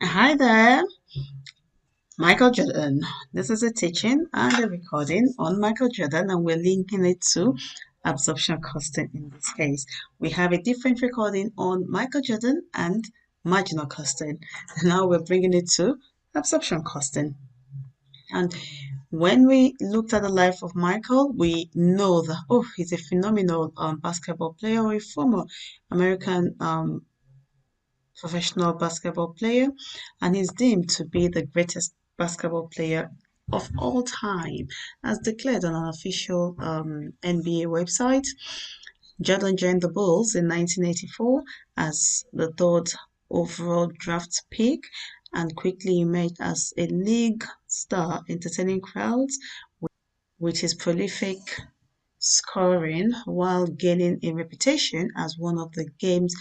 Hi there, Michael Jordan. This is a teaching and a recording on Michael Jordan, and we're linking it to absorption costing in this case. We have a different recording on Michael Jordan and marginal costing. Now we're bringing it to absorption costing. And when we looked at the life of Michael, we know that, oh, he's a phenomenal basketball player or a former American professional basketball player, and he's deemed to be the greatest basketball player of all time, as declared on an official NBA website. Jordan joined the Bulls in 1984 as the third overall draft pick and quickly emerged as a league star, entertaining crowds with his prolific scoring while gaining a reputation as one of the game's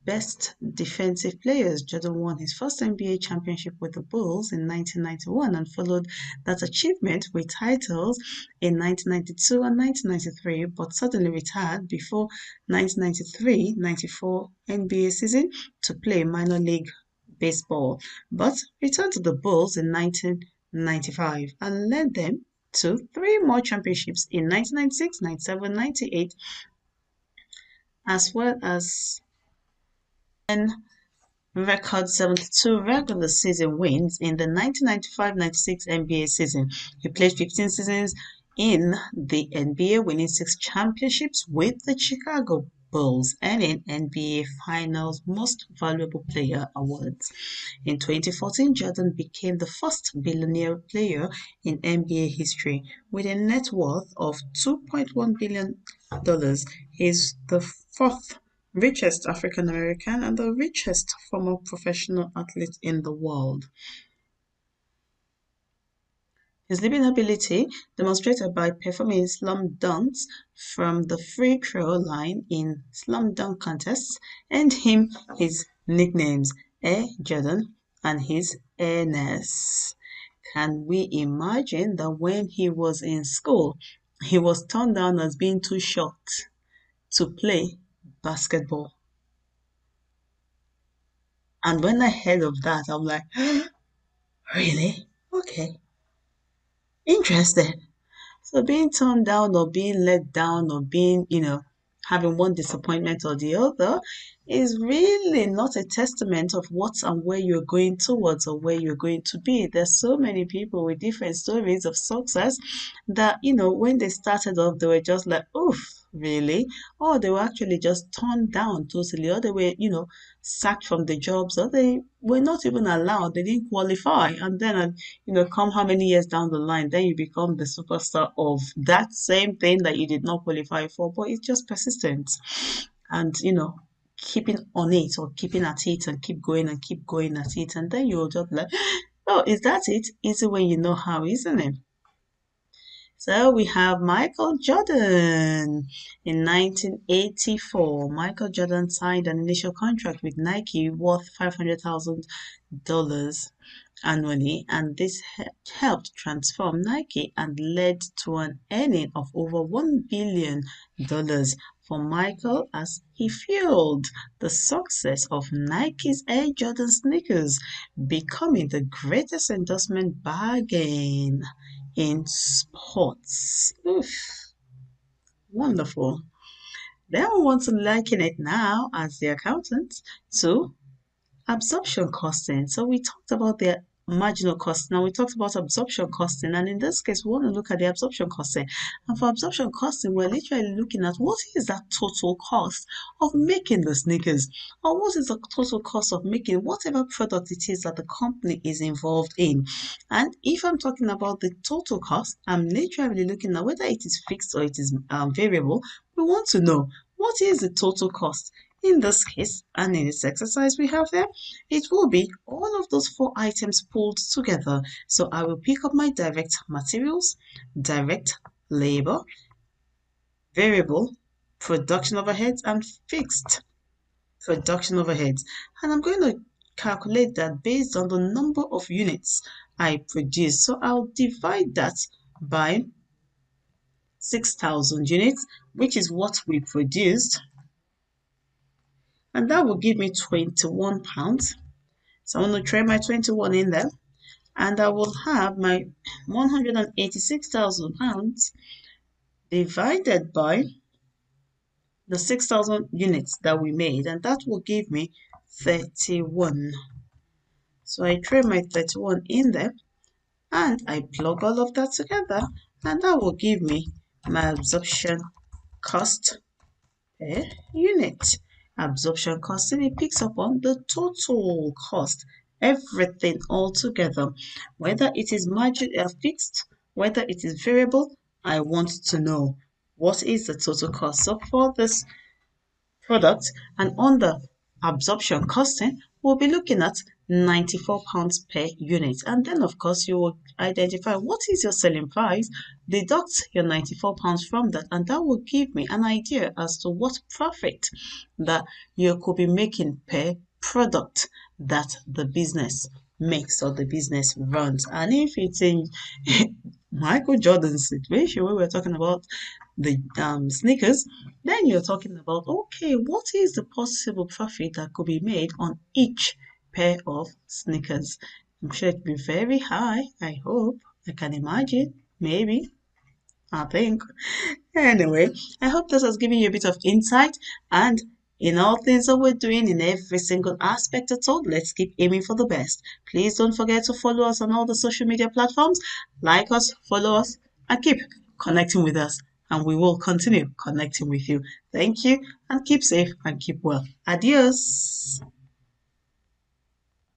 best defensive players. Jordan won his first NBA championship with the Bulls in 1991 and followed that achievement with titles in 1992 and 1993, but suddenly retired before 1993-94 NBA season to play minor league baseball, but returned to the Bulls in 1995 and led them to three more championships in 1996, 97, 98, as well as record 72 regular season wins in the 1995-96 NBA season. He played 15 seasons in the NBA, winning six championships with the Chicago Bulls, earning NBA Finals Most Valuable Player awards. In 2014, Jordan became the first billionaire player in NBA history with a net worth of $2.1 billion. He's the fourth richest African American and the richest former professional athlete in the world. His leaping ability, demonstrated by performing slam dunks from the free throw line in slam dunk contests, earned him his nicknames Air Jordan and his Airness. Can we imagine that when he was in school, he was turned down as being too short to play basketball? And when I heard of that, I'm like, really? Okay, interested. So being turned down or being let down or being, having one disappointment or the other is really not a testament of what and where you're going towards or where you're going to be. There's so many people with different stories of success that, when they started off, they were just like, oof, really? Or they were actually just turned down totally, or they were, sacked from the jobs, or they were not even allowed, they didn't qualify. And then, come how many years down the line, then you become the superstar of that same thing that you did not qualify for, but it's just persistence and, keeping on it or keeping at it and keep going at it. And then you'll just like, oh, is that it? Easy when you know how, isn't it? So we have Michael Jordan. In 1984, Michael Jordan signed an initial contract with Nike worth $500,000 annually, and this helped transform Nike and led to an earning of over $1 billion for Michael as he fueled the success of Nike's Air Jordan sneakers, becoming the greatest endorsement bargain in sports. Oof, wonderful. Then we want to liken it now as the accountant to absorption costing. So we talked about the marginal cost. Now we talked about absorption costing, and in this case, we want to look at the absorption costing. And for absorption costing, we're literally looking at what is that total cost of making the sneakers, or what is the total cost of making whatever product it is that the company is involved in. And if I'm talking about the total cost, I'm literally looking at whether it is fixed or it is variable. We want to know what is the total cost. In this case, and in this exercise we have there, it will be all of those four items pulled together. So I will pick up my direct materials, direct labor, variable production overheads, and fixed production overheads. And I'm going to calculate that based on the number of units I produce. So I'll divide that by 6,000 units, which is what we produced, and that will give me £21. So I'm going to trade my 21 in there, and I will have my £186,000 divided by the 6,000 units that we made, and that will give me 31. So I trade my 31 in there, and I plug all of that together, and that will give me my absorption cost per unit. Absorption cost, and it picks up on the total cost, everything all together, whether it is margin fixed, whether it is variable. I want to know what is the total cost. So for this product and on the absorption costing, we'll be looking at £94 per unit. And then, of course, you will identify what is your selling price, deduct your £94 from that, and that will give me an idea as to what profit that you could be making per product that the business makes or the business runs. And if it's in Michael Jordan's situation where we're talking about the sneakers, then you're talking about, okay, what is the possible profit that could be made on each pair of sneakers? I'm sure it'd be very high. I hope. I can imagine. Maybe. I think. Anyway, I hope this has given you a bit of insight, and in all things that we're doing, in every single aspect at all, let's keep aiming for the best. Please don't forget to follow us on all the social media platforms, like us, follow us, and keep connecting with us. And we will continue connecting with you. Thank you, and keep safe and keep well. Adios.